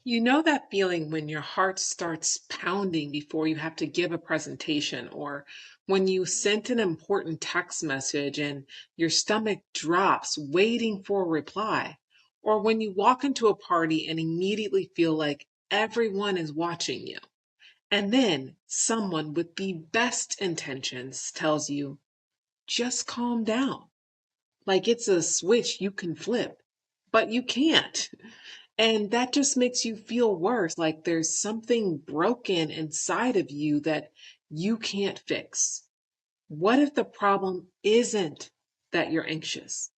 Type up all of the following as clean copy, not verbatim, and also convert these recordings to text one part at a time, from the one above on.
You know that feeling when your heart starts pounding before you have to give a presentation, or when you sent an important text message and your stomach drops waiting for a reply, or when you walk into a party and immediately feel like everyone is watching you. And then someone with the best intentions tells you, just calm down. Like it's a switch you can flip, but you can't. And that just makes you feel worse, like there's something broken inside of you that you can't fix. What if the problem isn't that you're anxious?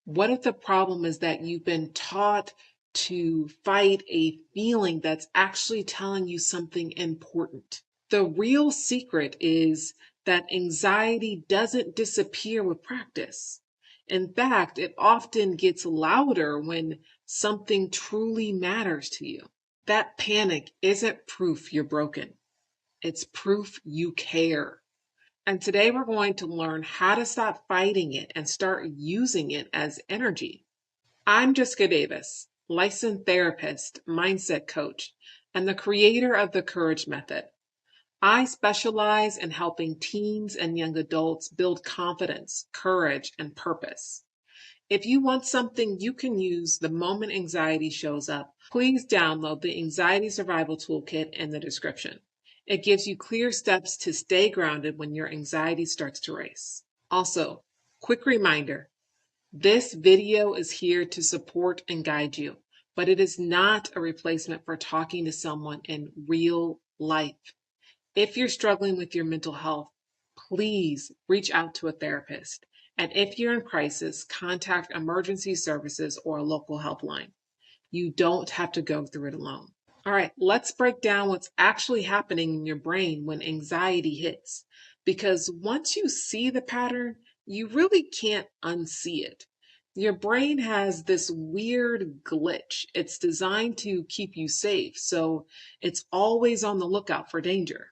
What if the problem is that you've been taught to fight a feeling that's actually telling you something important? The real secret is that anxiety doesn't disappear with practice. In fact, it often gets louder when something truly matters to you. That panic isn't proof you're broken. It's proof you care. And today we're going to learn how to stop fighting it and start using it as energy. I'm Jessica Davis, licensed therapist, mindset coach, and the creator of the Courage Method. I specialize in helping teens and young adults build confidence, courage, and purpose. If you want something you can use the moment anxiety shows up, please download the Anxiety Survival Toolkit in the description. It gives you clear steps to stay grounded when your anxiety starts to race. Also, quick reminder, this video is here to support and guide you, but it is not a replacement for talking to someone in real life. If you're struggling with your mental health, please reach out to a therapist. And if you're in crisis, contact emergency services or a local helpline. You don't have to go through it alone. All right, let's break down what's actually happening in your brain when anxiety hits. Because once you see the pattern, you really can't unsee it. Your brain has this weird glitch. It's designed to keep you safe, so it's always on the lookout for danger.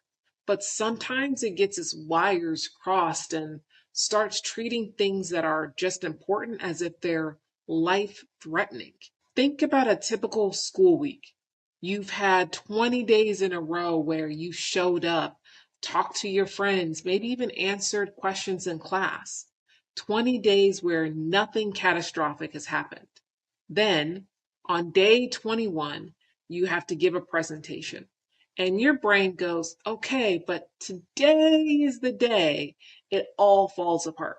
But sometimes it gets its wires crossed and starts treating things that are just important as if they're life threatening. Think about a typical school week. You've had 20 days in a row where you showed up, talked to your friends, maybe even answered questions in class. 20 days where nothing catastrophic has happened. Then, on day 21, you have to give a presentation. And your brain goes, okay, but today is the day it all falls apart.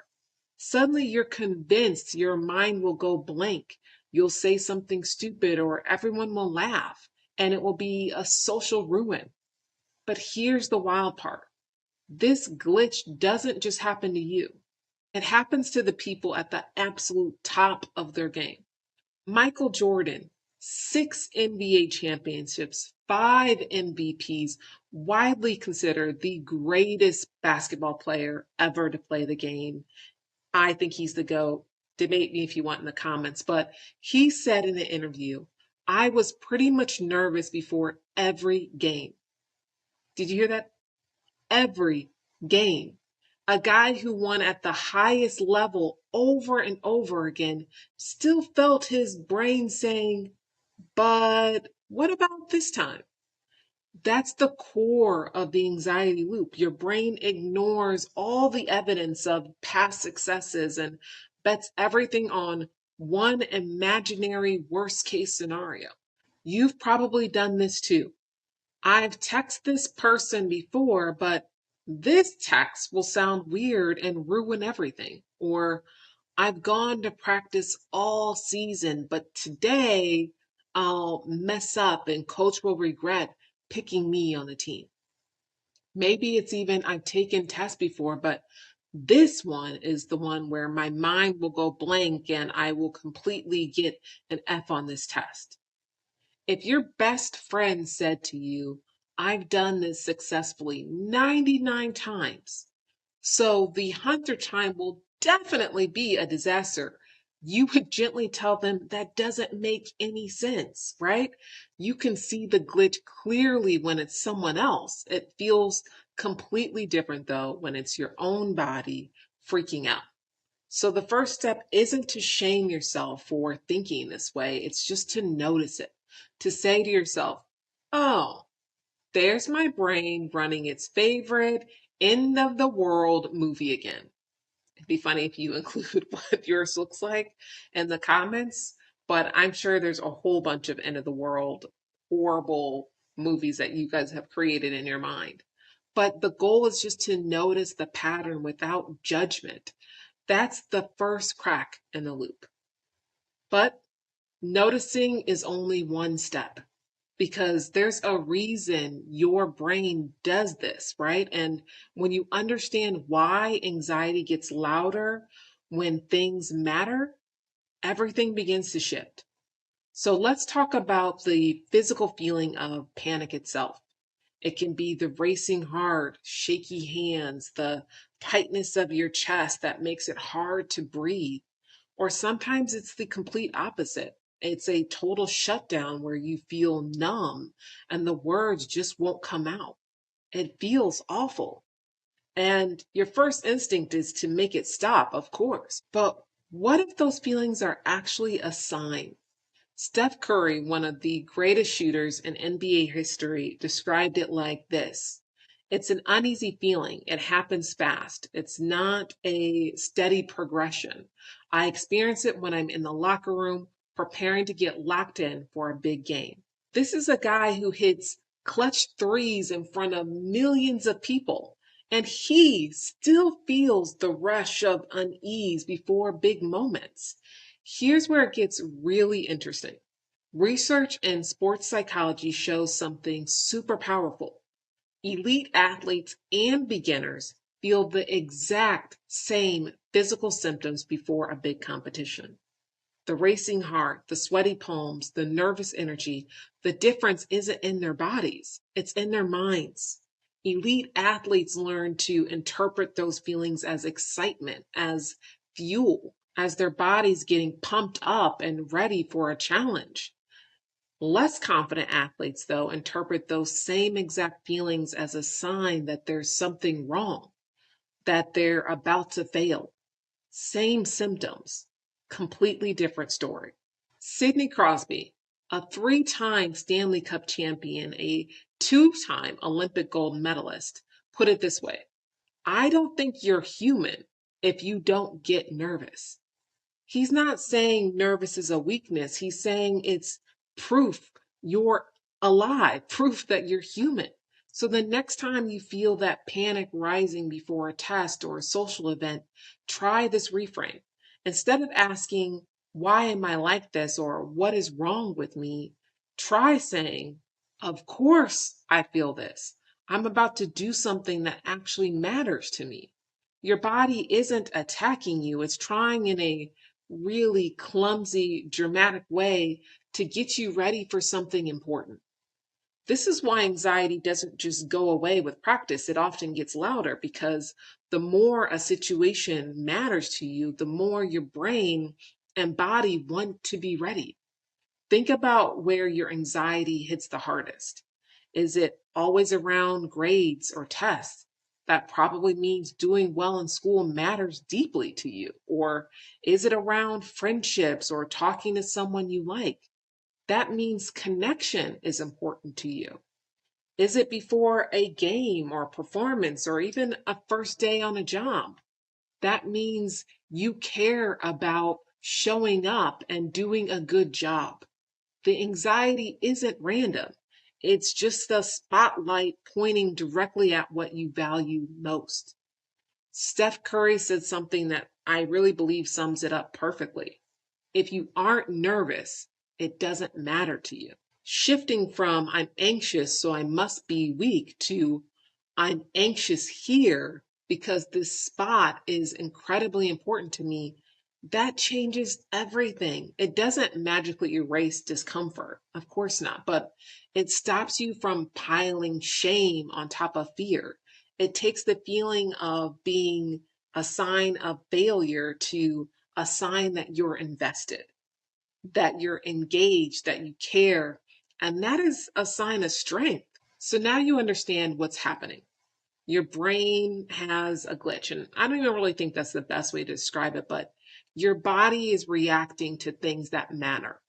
Suddenly you're convinced your mind will go blank. You'll say something stupid or everyone will laugh and it will be a social ruin. But here's the wild part. This glitch doesn't just happen to you. It happens to the people at the absolute top of their game. Michael Jordan, 6 NBA championships, 5 MVPs, widely considered the greatest basketball player ever to play the game. I think he's the GOAT. Debate me if you want in the comments. But he said in an interview, I was pretty much nervous before every game. Did you hear that? Every game. A guy who won at the highest level over and over again still felt his brain saying, but what about this time? That's the core of the anxiety loop. Your brain ignores all the evidence of past successes and bets everything on one imaginary worst case scenario. You've probably done this too. I've texted this person before, but this text will sound weird and ruin everything. Or I've gone to practice all season, but today I'll mess up and coach will regret picking me on the team. Maybe it's even I've taken tests before, but this one is the one where my mind will go blank and I will completely get an F on this test. If your best friend said to you, I've done this successfully 99 times, so the 100th time will definitely be a disaster, you would gently tell them that doesn't make any sense, right? You can see the glitch clearly when it's someone else. It feels completely different though when it's your own body freaking out. So the first step isn't to shame yourself for thinking this way, it's just to notice it. to say to yourself, oh, there's my brain running its favorite end of the world movie again. It'd be funny if you include what yours looks like in the comments, but I'm sure there's a whole bunch of end of the world, horrible movies that you guys have created in your mind. But the goal is just to notice the pattern without judgment. That's the first crack in the loop. But noticing is only one step because there's a reason your brain does this, right? And when you understand why anxiety gets louder when things matter, everything begins to shift. So let's talk about the physical feeling of panic itself. It can be the racing heart, shaky hands, the tightness of your chest that makes it hard to breathe. Or sometimes it's the complete opposite. It's a total shutdown where you feel numb and the words just won't come out. It feels awful. And your first instinct is to make it stop, of course. But what if those feelings are actually a sign? Steph Curry, one of the greatest shooters in NBA history, described it like this. It's an uneasy feeling. It happens fast. It's not a steady progression. I experience it when I'm in the locker room preparing to get locked in for a big game. This is a guy who hits clutch threes in front of millions of people, and he still feels the rush of unease before big moments. Here's where it gets really interesting. Research in sports psychology shows something super powerful. Elite athletes and beginners feel the exact same physical symptoms before a big competition. The racing heart, the sweaty palms, the nervous energy, the difference isn't in their bodies, it's in their minds. Elite athletes learn to interpret those feelings as excitement, as fuel, as their bodies getting pumped up and ready for a challenge. Less confident athletes, though, interpret those same exact feelings as a sign that there's something wrong, that they're about to fail. Same symptoms, completely different story. Sidney Crosby, a 3-time Stanley Cup champion, a 2-time Olympic gold medalist, put it this way: I don't think you're human if you don't get nervous. He's not saying nervous is a weakness. He's saying it's proof you're alive, proof that you're human. So the next time you feel that panic rising before a test or a social event, try this reframe. Instead of asking, why am I like this? Or what is wrong with me? Try saying, of course I feel this. I'm about to do something that actually matters to me. Your body isn't attacking you. It's trying in a really clumsy, dramatic way to get you ready for something important. This is why anxiety doesn't just go away with practice. It often gets louder because the more a situation matters to you, the more your brain and body want to be ready. Think about where your anxiety hits the hardest. Is it always around grades or tests? That probably means doing well in school matters deeply to you. Or is it around friendships or talking to someone you like? That means connection is important to you. Is it before a game or performance or even a first day on a job? That means you care about showing up and doing a good job. The anxiety isn't random. It's just the spotlight pointing directly at what you value most. Steph Curry said something that I really believe sums it up perfectly. If you aren't nervous, it doesn't matter to you. Shifting from I'm anxious, so I must be weak to I'm anxious here because this spot is incredibly important to me, that changes everything. It doesn't magically erase discomfort, of course not, but it stops you from piling shame on top of fear. It takes the feeling of being a sign of failure to a sign that you're invested, that you're engaged, that you care, and that is a sign of strength. So now you understand what's happening. Your brain has a glitch, and I don't even really think that's the best way to describe it, but your body is reacting to things that matter.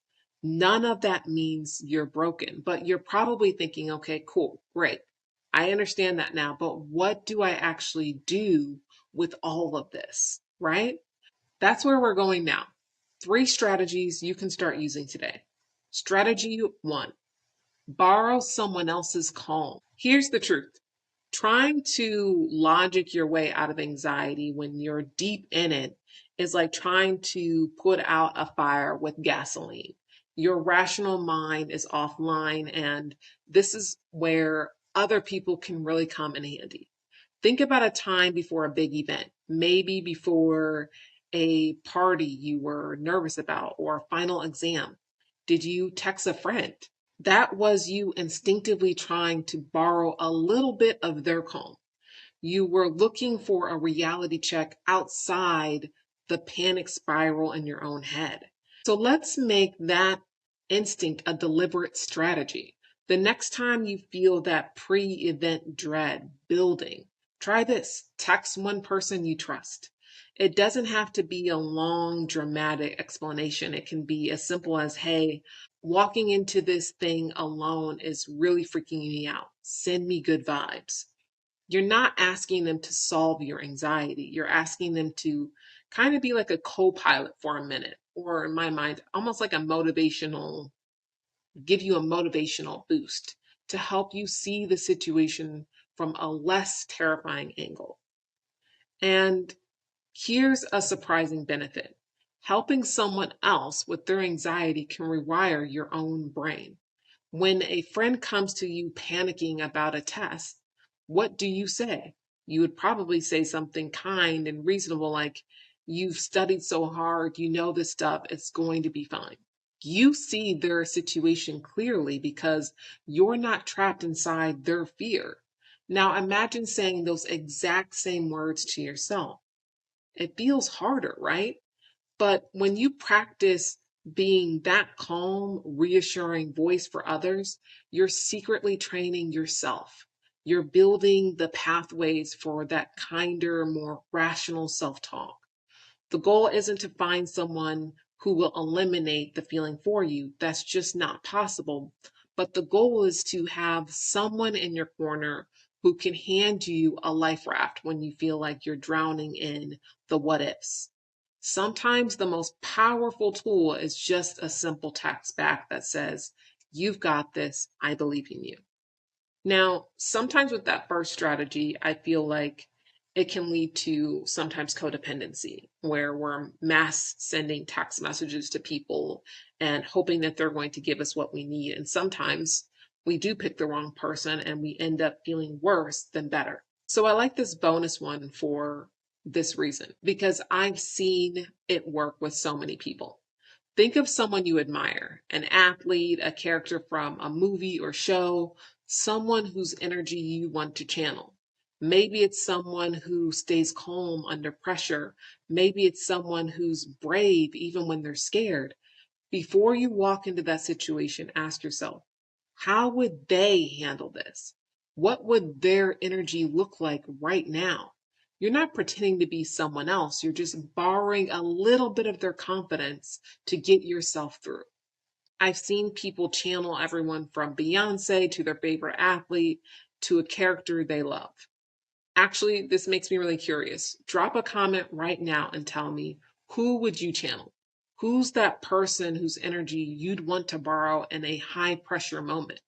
None of that means you're broken, but you're probably thinking, okay, cool, great. I understand that now, but what do I actually do with all of this, right? That's where we're going now. 3 strategies you can start using today. Strategy 1, borrow someone else's calm. Here's the truth. Trying to logic your way out of anxiety when you're deep in it is like trying to put out a fire with gasoline. Your rational mind is offline, and this is where other people can really come in handy. Think about a time before a big event, maybe before a party you were nervous about or a final exam. Did you text a friend? That was you instinctively trying to borrow a little bit of their calm. You were looking for a reality check outside the panic spiral in your own head. So let's make that instinct a deliberate strategy. The next time you feel that pre event dread building, try this: text one person you trust. It doesn't have to be a long, dramatic explanation. It can be as simple as, hey, walking into this thing alone is really freaking me out. Send me good vibes. You're not asking them to solve your anxiety. You're asking them to kind of be like a co-pilot for a minute, or in my mind, almost like a motivational, give you a motivational boost to help you see the situation from a less terrifying angle. And here's a surprising benefit. Helping someone else with their anxiety can rewire your own brain. When a friend comes to you panicking about a test, what do you say? You would probably say something kind and reasonable like, you've studied so hard, you know this stuff, it's going to be fine. You see their situation clearly because you're not trapped inside their fear. Now imagine saying those exact same words to yourself. It feels harder, right? But when you practice being that calm, reassuring voice for others, you're secretly training yourself. You're building the pathways for that kinder, more rational self talk. The goal isn't to find someone who will eliminate the feeling for you. That's just not possible. But the goal is to have someone in your corner who can hand you a life raft when you feel like you're drowning in the what ifs. Sometimes the most powerful tool is just a simple text back that says, you've got this, I believe in you. Now, sometimes with that first strategy, I feel like it can lead to sometimes codependency, where we're mass sending text messages to people and hoping that they're going to give us what we need. And sometimes we do pick the wrong person and we end up feeling worse than better. So I like this bonus one for this reason, because I've seen it work with so many people. Think of someone you admire, an athlete, a character from a movie or show, someone whose energy you want to channel. Maybe it's someone who stays calm under pressure. Maybe it's someone who's brave even when they're scared. Before you walk into that situation, ask yourself, how would they handle this? What would their energy look like right now? You're not pretending to be someone else. You're just borrowing a little bit of their confidence to get yourself through. I've seen people channel everyone from Beyonce to their favorite athlete to a character they love. Actually, this makes me really curious. Drop a comment right now and tell me, who would you channel? Who's that person whose energy you'd want to borrow in a high pressure moment?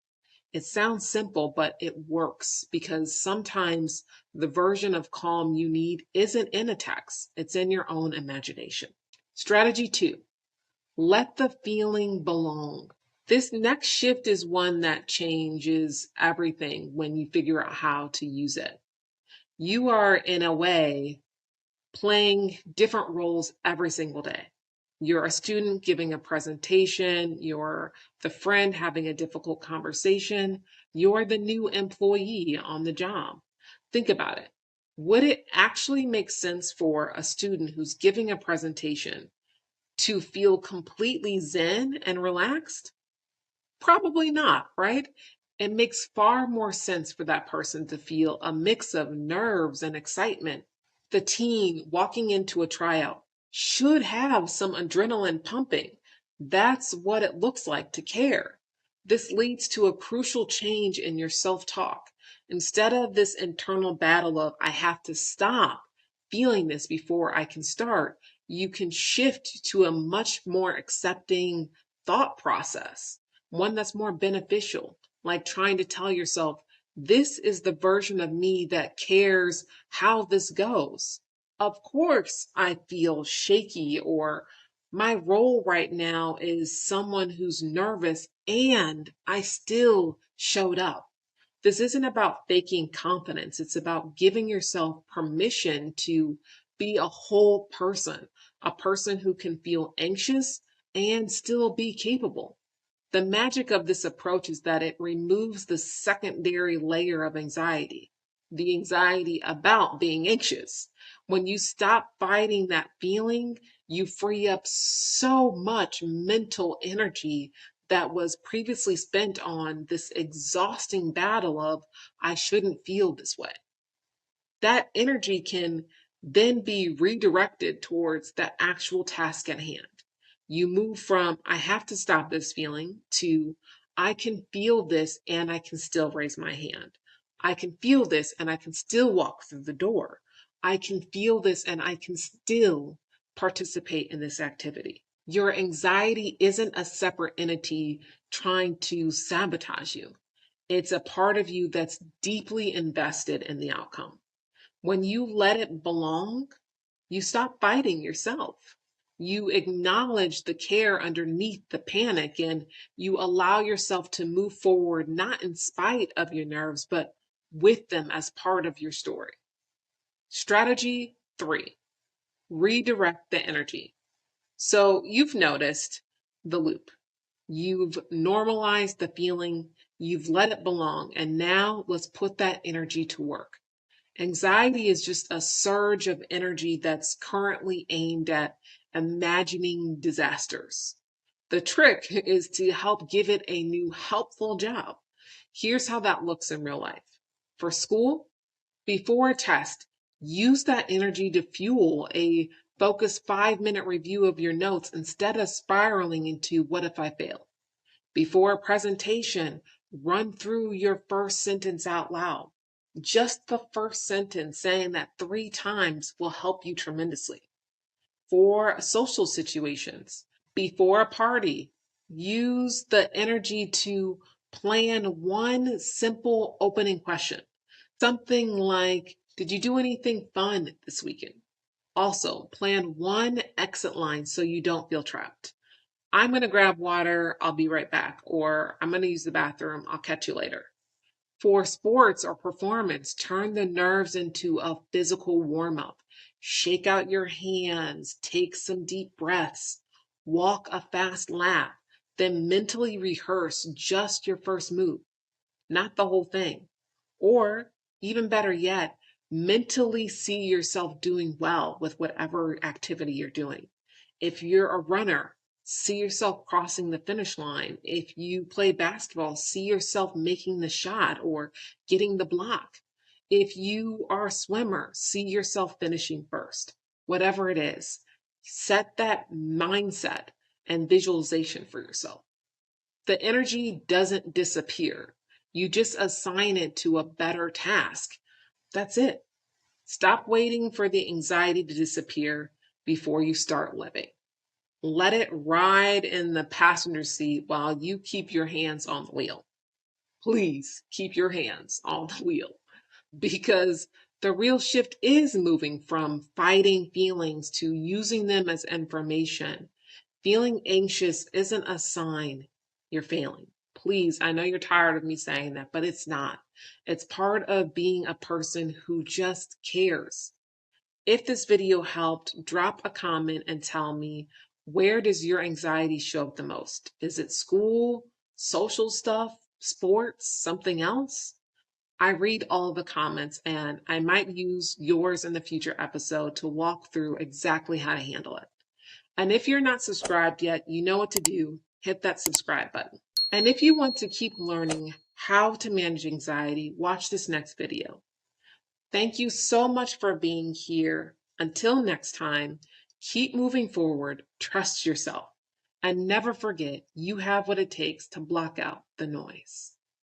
It sounds simple, but it works because sometimes the version of calm you need isn't in a text, it's in your own imagination. Strategy 2, let the feeling belong. This next shift is one that changes everything when you figure out how to use it. You are, in a way, playing different roles every single day. You're a student giving a presentation, you're the friend having a difficult conversation, you're the new employee on the job. Think about it. Would it actually make sense for a student who's giving a presentation to feel completely zen and relaxed? Probably not, right? It makes far more sense for that person to feel a mix of nerves and excitement. The teen walking into a tryout should have some adrenaline pumping. That's what it looks like to care. This leads to a crucial change in your self talk. Instead of this internal battle of, I have to stop feeling this before I can start, you can shift to a much more accepting thought process, one that's more beneficial, like trying to tell yourself, this is the version of me that cares how this goes. Of course, I feel shaky, or my role right now is someone who's nervous and I still showed up. This isn't about faking confidence. It's about giving yourself permission to be a whole person, a person who can feel anxious and still be capable. The magic of this approach is that it removes the secondary layer of anxiety, the anxiety about being anxious. When you stop fighting that feeling, you free up so much mental energy that was previously spent on this exhausting battle of, I shouldn't feel this way. That energy can then be redirected towards the actual task at hand. You move from, I have to stop this feeling, to, I can feel this and I can still raise my hand. I can feel this and I can still walk through the door. I can feel this and I can still participate in this activity. Your anxiety isn't a separate entity trying to sabotage you. It's a part of you that's deeply invested in the outcome. When you let it belong, you stop fighting yourself. You acknowledge the care underneath the panic and you allow yourself to move forward, not in spite of your nerves, but with them as part of your story. Strategy 3, redirect the energy. So you've noticed the loop. You've normalized the feeling, you've let it belong, and now let's put that energy to work. Anxiety is just a surge of energy that's currently aimed at imagining disasters. The trick is to help give it a new helpful job. Here's how that looks in real life. For school, before a test, use that energy to fuel a focused 5-minute review of your notes instead of spiraling into, what if I fail? Before a presentation, run through your first sentence out loud. Just the first sentence, saying that 3 times, will help you tremendously. For social situations, before a party, use the energy to plan one simple opening question. Something like, did you do anything fun this weekend? Also, plan one exit line so you don't feel trapped. I'm going to grab water, I'll be right back. Or I'm going to use the bathroom, I'll catch you later. For sports or performance, turn the nerves into a physical warm up. Shake out your hands, take some deep breaths, walk a fast lap, then mentally rehearse just your first move, not the whole thing. Or, even better yet, mentally see yourself doing well with whatever activity you're doing. If you're a runner, see yourself crossing the finish line. If you play basketball, see yourself making the shot or getting the block. If you are a swimmer, see yourself finishing first. Whatever it is, set that mindset and visualization for yourself. The energy doesn't disappear. You just assign it to a better task. That's it. Stop waiting for the anxiety to disappear before you start living. Let it ride in the passenger seat while you keep your hands on the wheel. Please keep your hands on the wheel, because the real shift is moving from fighting feelings to using them as information. Feeling anxious isn't a sign you're failing. Please, I know you're tired of me saying that, but it's not. It's part of being a person who just cares. If this video helped, drop a comment and tell me, where does your anxiety show up the most? Is it school, social stuff, sports, something else? I read all the comments and I might use yours in the future episode to walk through exactly how to handle it. And if you're not subscribed yet, you know what to do. Hit that subscribe button. And if you want to keep learning how to manage anxiety, watch this next video. Thank you so much for being here. Until next time, keep moving forward. Trust yourself. And never forget, you have what it takes to block out the noise.